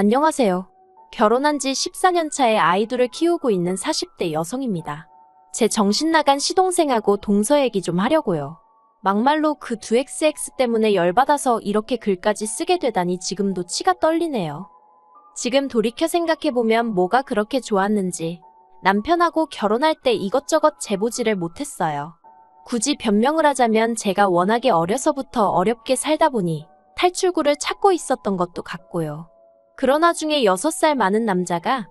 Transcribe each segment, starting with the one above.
안녕하세요. 결혼한 지 14년 차에 아이들을 키우고 있는 40대 여성입니다. 제 정신 나간 시동생하고 동서 얘기 좀 하려고요. 막말로 그 두 XX 때문에 열받아서 이렇게 글까지 쓰게 되다니 지금도 치가 떨리네요. 지금 돌이켜 생각해보면 뭐가 그렇게 좋았는지 남편하고 결혼할 때 이것저것 재보지를 못했어요. 굳이 변명을 하자면 제가 워낙에 어려서부터 어렵게 살다 보니 탈출구를 찾고 있었던 것도 같고요. 그러나 중에 6살 많은 남자가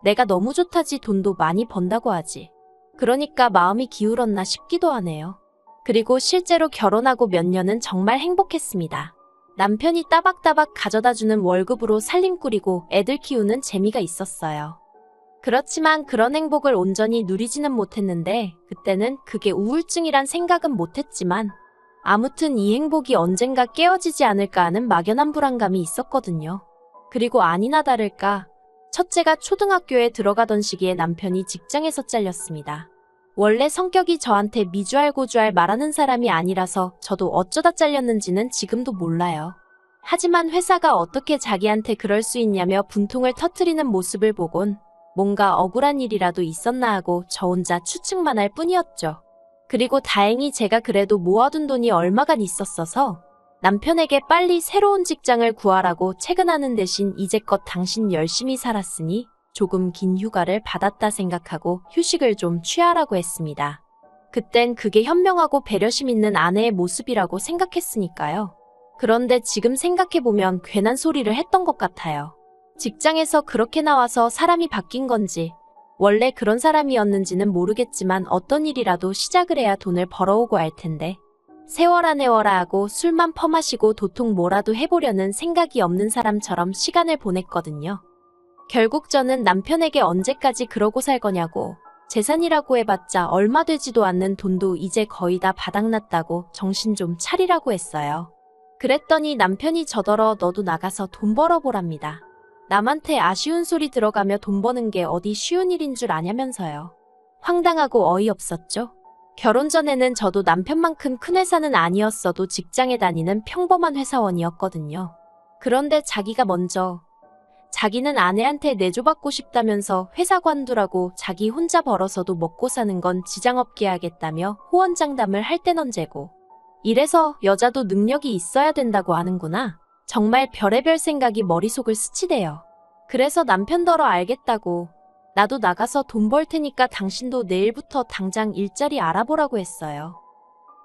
내가 너무 좋다지 돈도 많이 번다고 하지. 그러니까 마음이 기울었나 싶기도 하네요. 그리고 실제로 결혼하고 몇 년은 정말 행복했습니다. 남편이 따박따박 가져다주는 월급으로 살림 꾸리고 애들 키우는 재미가 있었어요. 그렇지만 그런 행복을 온전히 누리지는 못했는데 그때는 그게 우울증이란 생각은 못했지만 아무튼 이 행복이 언젠가 깨어지지 않을까 하는 막연한 불안감이 있었거든요. 그리고 아니나 다를까 첫째가 초등학교에 들어가던 시기에 남편이 직장에서 잘렸습니다. 원래 성격이 저한테 미주알고주알 말하는 사람이 아니라서 저도 어쩌다 잘렸는지는 지금도 몰라요. 하지만 회사가 어떻게 자기한테 그럴 수 있냐며 분통을 터뜨리는 모습을 보곤 뭔가 억울한 일이라도 있었나 하고 저 혼자 추측만 할 뿐이었죠. 그리고 다행히 제가 그래도 모아둔 돈이 얼마간 있었어서 남편에게 빨리 새로운 직장을 구하라고 채근하는 대신 이제껏 당신 열심히 살았으니 조금 긴 휴가를 받았다 생각하고 휴식을 좀 취하라고 했습니다. 그땐 그게 현명하고 배려심 있는 아내의 모습이라고 생각했으니까요. 그런데 지금 생각해보면 괜한 소리를 했던 것 같아요. 직장에서 그렇게 나와서 사람이 바뀐 건지 원래 그런 사람이었는지는 모르겠지만 어떤 일이라도 시작을 해야 돈을 벌어오고 할 텐데 세워라 내워라 하고 술만 퍼마시고 도통 뭐라도 해보려는 생각이 없는 사람처럼 시간을 보냈거든요. 결국 저는 남편에게 언제까지 그러고 살 거냐고 재산이라고 해봤자 얼마 되지도 않는 돈도 이제 거의 다 바닥났다고 정신 좀 차리라고 했어요. 그랬더니 남편이 저더러 너도 나가서 돈 벌어보랍니다. 남한테 아쉬운 소리 들어가며 돈 버는 게 어디 쉬운 일인 줄 아냐면서요. 황당하고 어이없었죠. 결혼 전에는 저도 남편만큼 큰 회사는 아니었어도 직장에 다니는 평범한 회사원이었거든요. 그런데 자기가 먼저 자기는 아내한테 내조받고 싶다면서 회사 관두라고 자기 혼자 벌어서도 먹고 사는 건 지장 없게 하겠다며 호언장담을 할 땐 언제고. 이래서 여자도 능력이 있어야 된다고 하는구나. 정말 별의별 생각이 머릿속을 스치대요. 그래서 남편더러 알겠다고 나도 나가서 돈 벌 테니까 당신도 내일부터 당장 일자리 알아보라고 했어요.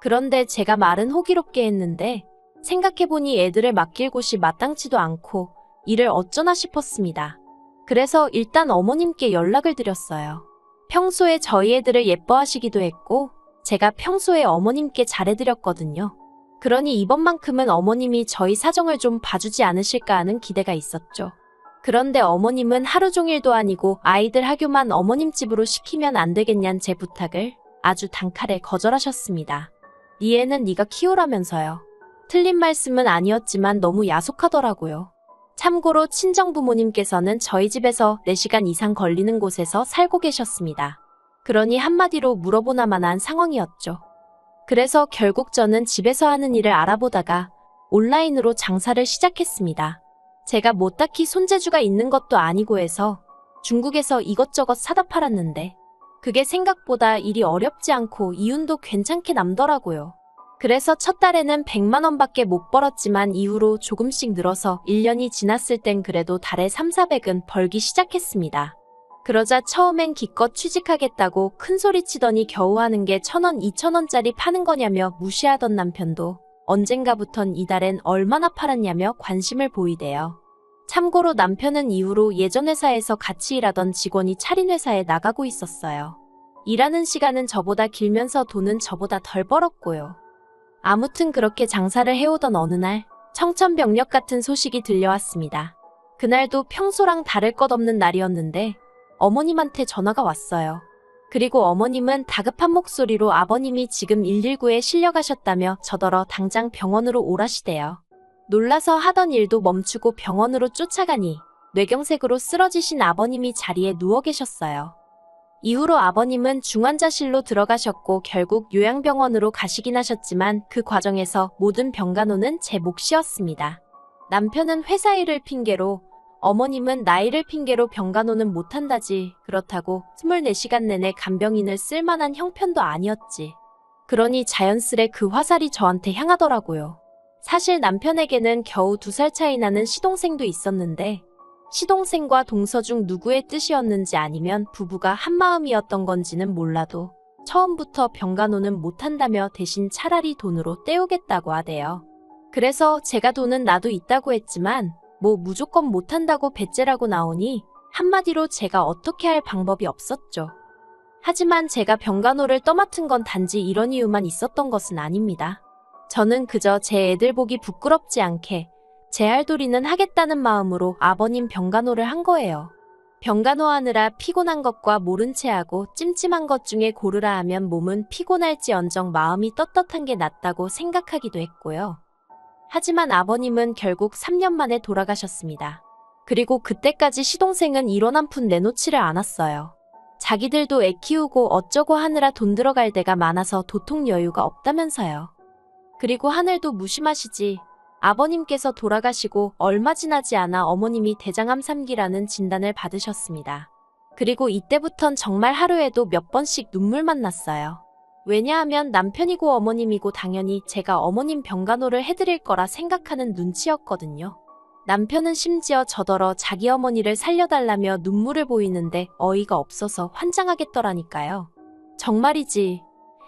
그런데 제가 말은 호기롭게 했는데 생각해보니 애들을 맡길 곳이 마땅치도 않고 일을 어쩌나 싶었습니다. 그래서 일단 어머님께 연락을 드렸어요. 평소에 저희 애들을 예뻐하시기도 했고 제가 평소에 어머님께 잘해드렸거든요. 그러니 이번만큼은 어머님이 저희 사정을 좀 봐주지 않으실까 하는 기대가 있었죠. 그런데 어머님은 하루 종일도 아니고 아이들 학교만 어머님 집으로 시키면 안 되겠냐는 제 부탁을 아주 단칼에 거절하셨습니다. 네 애는 네가 키우라면서요. 틀린 말씀은 아니었지만 너무 야속하더라고요. 참고로 친정부모님께서는 저희 집에서 4시간 이상 걸리는 곳에서 살고 계셨습니다. 그러니 한마디로 물어보나만 한 상황이었죠. 그래서 결국 저는 집에서 하는 일을 알아보다가 온라인으로 장사를 시작했습니다. 제가 뭐 딱히 손재주가 있는 것도 아니고 해서 중국에서 이것저것 사다 팔았는데 그게 생각보다 일이 어렵지 않고 이윤도 괜찮게 남더라고요. 그래서 첫 달에는 100만 원밖에 못 벌었지만 이후로 조금씩 늘어서 1년이 지났을 땐 그래도 달에 3,400은 벌기 시작했습니다. 그러자 처음엔 기껏 취직하겠다고 큰소리치더니 겨우 하는 게 1,000원, 2,000원짜리 파는 거냐며 무시하던 남편도 언젠가부턴 이달엔 얼마나 팔았냐며 관심을 보이대요. 참고로 남편은 이후로 예전 회사에서 같이 일하던 직원이 차린 회사에 나가고 있었어요. 일하는 시간은 저보다 길면서 돈은 저보다 덜 벌었고요. 아무튼 그렇게 장사를 해오던 어느 날 청천벽력 같은 소식이 들려왔습니다. 그날도 평소랑 다를 것 없는 날이었는데 어머님한테 전화가 왔어요. 그리고 어머님은 다급한 목소리로 아버님이 지금 119에 실려가셨다며 저더러 당장 병원으로 오라시대요. 놀라서 하던 일도 멈추고 병원으로 쫓아가니 뇌경색으로 쓰러지신 아버님이 자리에 누워 계셨어요. 이후로 아버님은 중환자실로 들어가셨고 결국 요양병원으로 가시긴 하셨지만 그 과정에서 모든 병간호는 제 몫이었습니다. 남편은 회사 일을 핑계로 어머님은 나이를 핑계로 병간호는 못한다지. 그렇다고 24시간 내내 간병인을 쓸만한 형편도 아니었지. 그러니 자연스레 그 화살이 저한테 향하더라고요. 사실 남편에게는 겨우 2살 차이 나는 시동생도 있었는데 시동생과 동서 중 누구의 뜻이었는지 아니면 부부가 한마음이었던 건지는 몰라도 처음부터 병간호는 못한다며 대신 차라리 돈으로 때우겠다고 하대요. 그래서 제가 돈은 나도 있다고 했지만 뭐 무조건 못한다고 배째라고 나오니 한마디로 제가 어떻게 할 방법이 없었죠. 하지만 제가 병간호를 떠맡은 건 단지 이런 이유만 있었던 것은 아닙니다. 저는 그저 제 애들 보기 부끄럽지 않게 제 할도리는 하겠다는 마음으로 아버님 병간호를 한 거예요. 병간호하느라 피곤한 것과 모른 채 하고 찜찜한 것 중에 고르라 하면 몸은 피곤할지언정 마음이 떳떳한 게 낫다고 생각하기도 했고요. 하지만 아버님은 결국 3년 만에 돌아가셨습니다. 그리고 그때까지 시동생은 1원 한 푼 내놓지를 않았어요. 자기들도 애 키우고 어쩌고 하느라 돈 들어갈 데가 많아서 도통 여유가 없다면서요. 그리고 하늘도 무심하시지. 아버님께서 돌아가시고 얼마 지나지 않아 어머님이 대장암 3기라는 진단을 받으셨습니다. 그리고 이때부턴 정말 하루에도 몇 번씩 눈물만 났어요. 왜냐하면 남편이고 어머님이고 당연히 제가 어머님 병간호를 해드릴 거라 생각하는 눈치였거든요. 남편은 심지어 저더러 자기 어머니를 살려달라며 눈물을 보이는데 어이가 없어서 환장하겠더라니까요. 정말이지.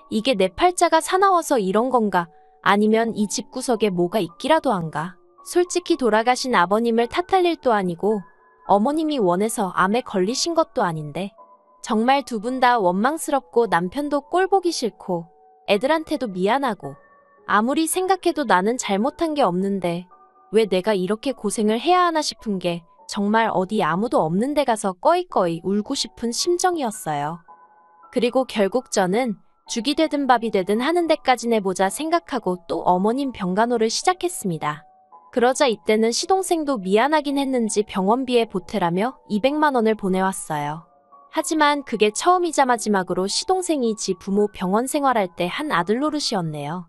이게 내 팔자가 사나워서 이런 건가? 아니면 이 집구석에 뭐가 있기라도 한가? 솔직히 돌아가신 아버님을 탓할 일도 아니고 어머님이 원해서 암에 걸리신 것도 아닌데 정말 두 분 다 원망스럽고 남편도 꼴보기 싫고 애들한테도 미안하고 아무리 생각해도 나는 잘못한 게 없는데 왜 내가 이렇게 고생을 해야 하나 싶은 게 정말 어디 아무도 없는 데 가서 꺼이꺼이 울고 싶은 심정이었어요. 그리고 결국 저는 죽이 되든 밥이 되든 하는 데까지 내보자 생각하고 또 어머님 병간호를 시작했습니다. 그러자 이때는 시동생도 미안하긴 했는지 병원비에 보태라며 200만 원을 보내왔어요. 하지만 그게 처음이자 마지막으로 시동생이 지 부모 병원 생활할 때 한 아들 노릇이었네요.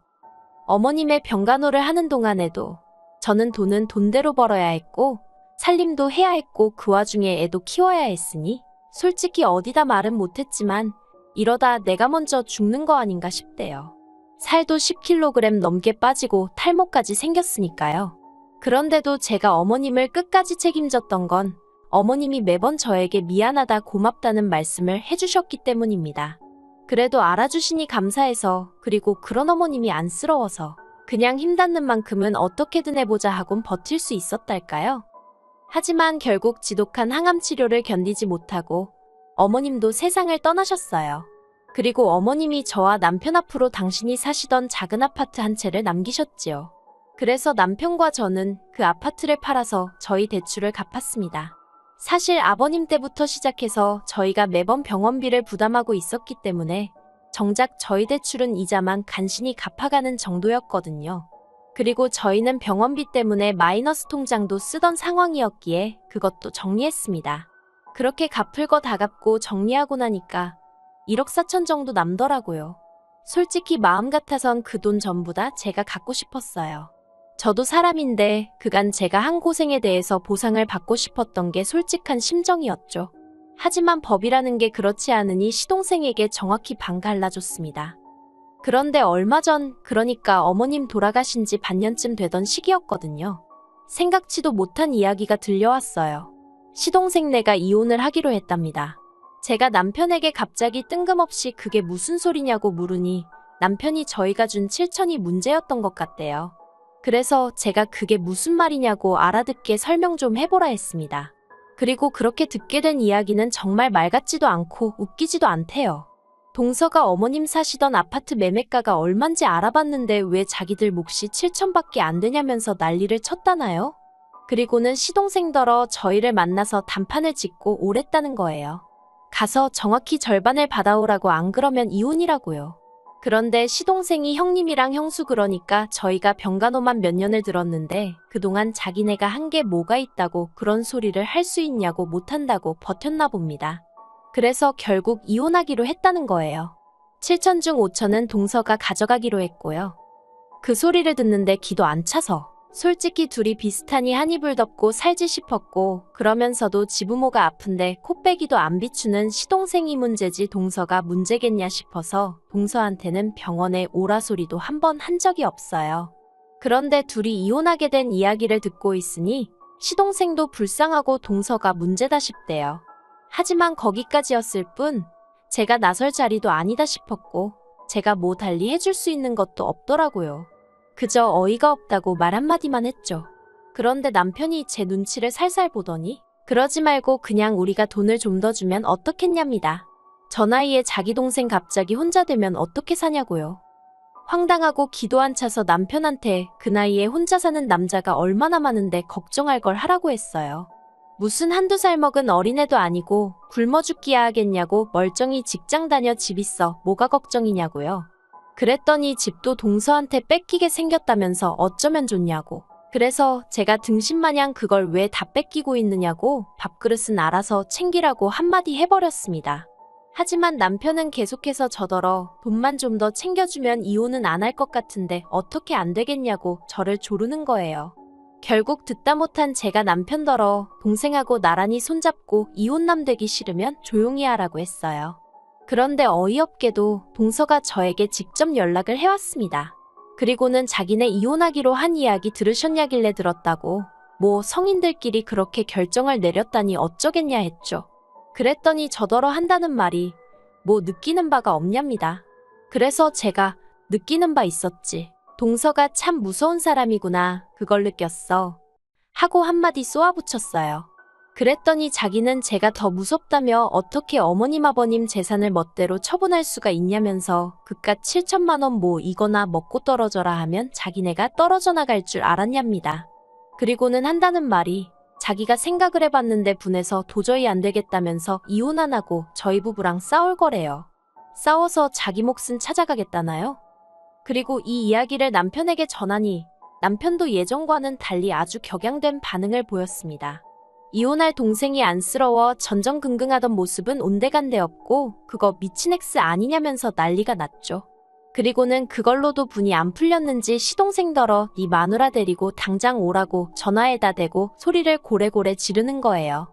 어머님의 병간호를 하는 동안에도 저는 돈은 돈대로 벌어야 했고 살림도 해야 했고 그 와중에 애도 키워야 했으니 솔직히 어디다 말은 못했지만 이러다 내가 먼저 죽는 거 아닌가 싶대요. 살도 10kg 넘게 빠지고 탈모까지 생겼으니까요. 그런데도 제가 어머님을 끝까지 책임졌던 건 어머님이 매번 저에게 미안하다 고맙다는 말씀을 해주셨기 때문입니다. 그래도 알아주시니 감사해서 그리고 그런 어머님이 안쓰러워서 그냥 힘닿는 만큼은 어떻게든 해보자 하곤 버틸 수 있었달까요? 하지만 결국 지독한 항암 치료를 견디지 못하고 어머님도 세상을 떠나셨어요. 그리고 어머님이 저와 남편 앞으로 당신이 사시던 작은 아파트 한 채를 남기셨지요. 그래서 남편과 저는 그 아파트를 팔아서 저희 대출을 갚았습니다. 사실 아버님 때부터 시작해서 저희가 매번 병원비를 부담하고 있었기 때문에 정작 저희 대출은 이자만 간신히 갚아가는 정도였거든요. 그리고 저희는 병원비 때문에 마이너스 통장도 쓰던 상황이었기에 그것도 정리했습니다. 그렇게 갚을 거 다 갚고 정리하고 나니까 1억 4천 정도 남더라고요. 솔직히 마음 같아선 그 돈 전부 다 제가 갖고 싶었어요. 저도 사람인데 그간 제가 한 고생에 대해서 보상을 받고 싶었던 게 솔직한 심정이었죠. 하지만 법이라는 게 그렇지 않으니 시동생에게 정확히 반 갈라줬습니다. 그런데 얼마 전, 그러니까 어머님 돌아가신 지 반년쯤 되던 시기였거든요. 생각지도 못한 이야기가 들려왔어요. 시동생네가 이혼을 하기로 했답니다. 제가 남편에게 갑자기 뜬금없이 그게 무슨 소리냐고 물으니 남편이 저희가 준 7천이 문제였던 것 같대요. 그래서 제가 그게 무슨 말이냐고 알아듣게 설명 좀 해보라 했습니다. 그리고 그렇게 듣게 된 이야기는 정말 말 같지도 않고 웃기지도 않대요. 동서가 어머님 사시던 아파트 매매가가 얼만지 알아봤는데 왜 자기들 몫이 7천밖에 안 되냐면서 난리를 쳤다나요? 그리고는 시동생더러 저희를 만나서 단판을 짓고 오랬다는 거예요. 가서 정확히 절반을 받아오라고 안 그러면 이혼이라고요. 그런데 시동생이 형님이랑 형수 그러니까 저희가 병간호만 몇 년을 들었는데 그동안 자기네가 한 게 뭐가 있다고 그런 소리를 할 수 있냐고 못한다고 버텼나 봅니다. 그래서 결국 이혼하기로 했다는 거예요. 7천 중 5천은 동서가 가져가기로 했고요. 그 소리를 듣는데 기도 안 차서 솔직히 둘이 비슷하니 한 이불 덮고 살지 싶었고 그러면서도 지부모가 아픈데 코빼기도 안 비추는 시동생이 문제지 동서가 문제겠냐 싶어서 동서한테는 병원에 오라 소리도 한 번 한 적이 없어요. 그런데 둘이 이혼하게 된 이야기를 듣고 있으니 시동생도 불쌍하고 동서가 문제다 싶대요. 하지만 거기까지였을 뿐 제가 나설 자리도 아니다 싶었고 제가 뭐 달리 해줄 수 있는 것도 없더라고요. 그저 어이가 없다고 말 한마디만 했죠. 그런데 남편이 제 눈치를 살살 보더니 그러지 말고 그냥 우리가 돈을 좀 더 주면 어떻겠냐입니다. 저 나이에 자기 동생 갑자기 혼자 되면 어떻게 사냐고요. 황당하고 기도 안 차서 남편한테 그 나이에 혼자 사는 남자가 얼마나 많은데 걱정할 걸 하라고 했어요. 무슨 한두 살 먹은 어린애도 아니고 굶어 죽기야 하겠냐고 멀쩡히 직장 다녀 집 있어 뭐가 걱정이냐고요. 그랬더니 집도 동서한테 뺏기게 생겼다면서 어쩌면 좋냐고. 그래서 제가 등신마냥 그걸 왜 다 뺏기고 있느냐고 밥그릇은 알아서 챙기라고 한마디 해버렸습니다. 하지만 남편은 계속해서 저더러 돈만 좀 더 챙겨주면 이혼은 안 할 것 같은데 어떻게 안 되겠냐고 저를 조르는 거예요. 결국 듣다 못한 제가 남편더러 동생하고 나란히 손잡고 이혼남 되기 싫으면 조용히 하라고 했어요. 그런데 어이없게도 동서가 저에게 직접 연락을 해왔습니다. 그리고는 자기네 이혼하기로 한 이야기 들으셨냐길래 들었다고 뭐 성인들끼리 그렇게 결정을 내렸다니 어쩌겠냐 했죠. 그랬더니 저더러 한다는 말이 뭐 느끼는 바가 없냐입니다. 그래서 제가 느끼는 바 있었지. 동서가 참 무서운 사람이구나. 그걸 느꼈어. 하고 한마디 쏘아붙였어요. 그랬더니 자기는 제가 더 무섭다며 어떻게 어머님 아버님 재산을 멋대로 처분할 수가 있냐면서 그깟 7천만 원 뭐 이거나 먹고 떨어져라 하면 자기네가 떨어져 나갈 줄 알았냐입니다. 그리고는 한다는 말이 자기가 생각을 해봤는데 분해서 도저히 안 되겠다면서 이혼 안 하고 저희 부부랑 싸울 거래요. 싸워서 자기 몫은 찾아가겠다나요? 그리고 이 이야기를 남편에게 전하니 남편도 예전과는 달리 아주 격양된 반응을 보였습니다. 이혼할 동생이 안쓰러워 전전긍긍하던 모습은 온데간데 없고 그거 미친 X 아니냐면서 난리가 났죠. 그리고는 그걸로도 분이 안 풀렸는지 시동생더러 네 마누라 데리고 당장 오라고 전화에다 대고 소리를 고래고래 지르는 거예요.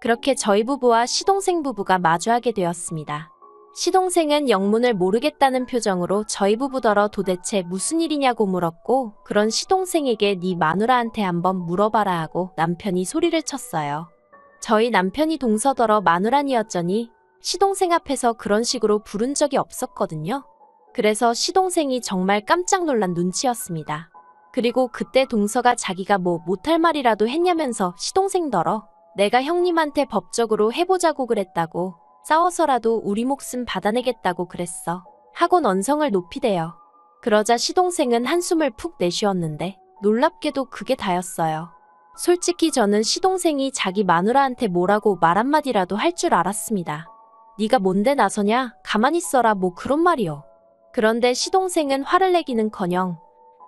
그렇게 저희 부부와 시동생 부부가 마주하게 되었습니다. 시동생은 영문을 모르겠다는 표정으로 저희 부부더러 도대체 무슨 일이냐고 물었고 그런 시동생에게 네 마누라한테 한번 물어봐라 하고 남편이 소리를 쳤어요. 저희 남편이 동서더러 마누라니었더니 시동생 앞에서 그런 식으로 부른 적이 없었거든요. 그래서 시동생이 정말 깜짝 놀란 눈치였습니다. 그리고 그때 동서가 자기가 뭐 못할 말이라도 했냐면서 시동생더러 내가 형님한테 법적으로 해보자고 그랬다고 싸워서라도 우리 목숨 받아내겠다고 그랬어. 하고 언성을 높이대요. 그러자 시동생은 한숨을 푹 내쉬었는데 놀랍게도 그게 다였어요. 솔직히 저는 시동생이 자기 마누라한테 뭐라고 말 한마디라도 할 줄 알았습니다. 네가 뭔데 나서냐? 가만히 있어라 뭐 그런 말이요. 그런데 시동생은 화를 내기는커녕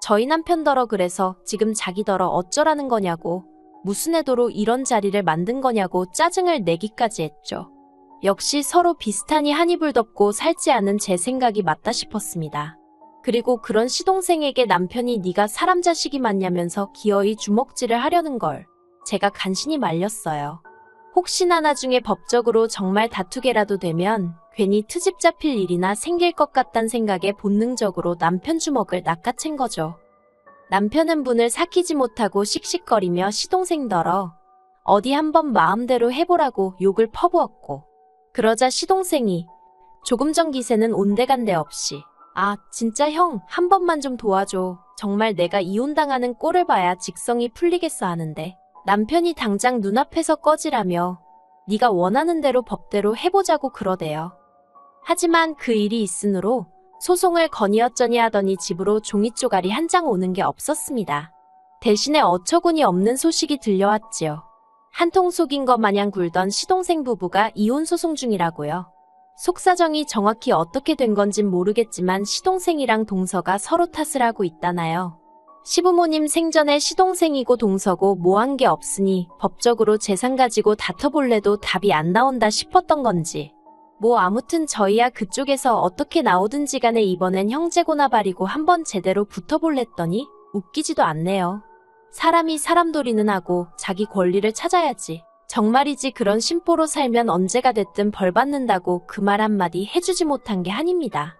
저희 남편더러 그래서 지금 자기더러 어쩌라는 거냐고 무슨 애도로 이런 자리를 만든 거냐고 짜증을 내기까지 했죠. 역시 서로 비슷하니 한 이불 덮고 살지 않은 제 생각이 맞다 싶었습니다. 그리고 그런 시동생에게 남편이 네가 사람 자식이 맞냐면서 기어이 주먹질을 하려는 걸 제가 간신히 말렸어요. 혹시나 나중에 법적으로 정말 다투게라도 되면 괜히 트집 잡힐 일이나 생길 것 같단 생각에 본능적으로 남편 주먹을 낚아챈 거죠. 남편은 분을 삭히지 못하고 씩씩거리며 시동생더러 어디 한번 마음대로 해보라고 욕을 퍼부었고 그러자 시동생이 조금 전 기세는 온데간데 없이 아 진짜 형 한 번만 좀 도와줘. 정말 내가 이혼당하는 꼴을 봐야 직성이 풀리겠어 하는데 남편이 당장 눈앞에서 꺼지라며 네가 원하는 대로 법대로 해보자고 그러대요. 하지만 그 일이 있으므로 소송을 건의어쩌니 하더니 집으로 종이 쪼가리 한 장 오는 게 없었습니다. 대신에 어처구니 없는 소식이 들려왔지요. 한통 속인 것 마냥 굴던 시동생 부부가 이혼 소송 중이라고요. 속사정이 정확히 어떻게 된 건진 모르겠지만 시동생이랑 동서가 서로 탓을 하고 있다나요. 시부모님 생전에 시동생이고 동서고 뭐 한 게 없으니 법적으로 재산 가지고 다퉈볼래도 답이 안 나온다 싶었던 건지. 뭐 아무튼 저희야 그쪽에서 어떻게 나오든지 간에 이번엔 형제고나 바리고 한번 제대로 붙어볼랬더니 웃기지도 않네요. 사람이 사람돌이는 하고 자기 권리를 찾아야지. 정말이지 그런 심보로 살면 언제가 됐든 벌 받는다고 그 말 한마디 해주지 못한 게 한입니다.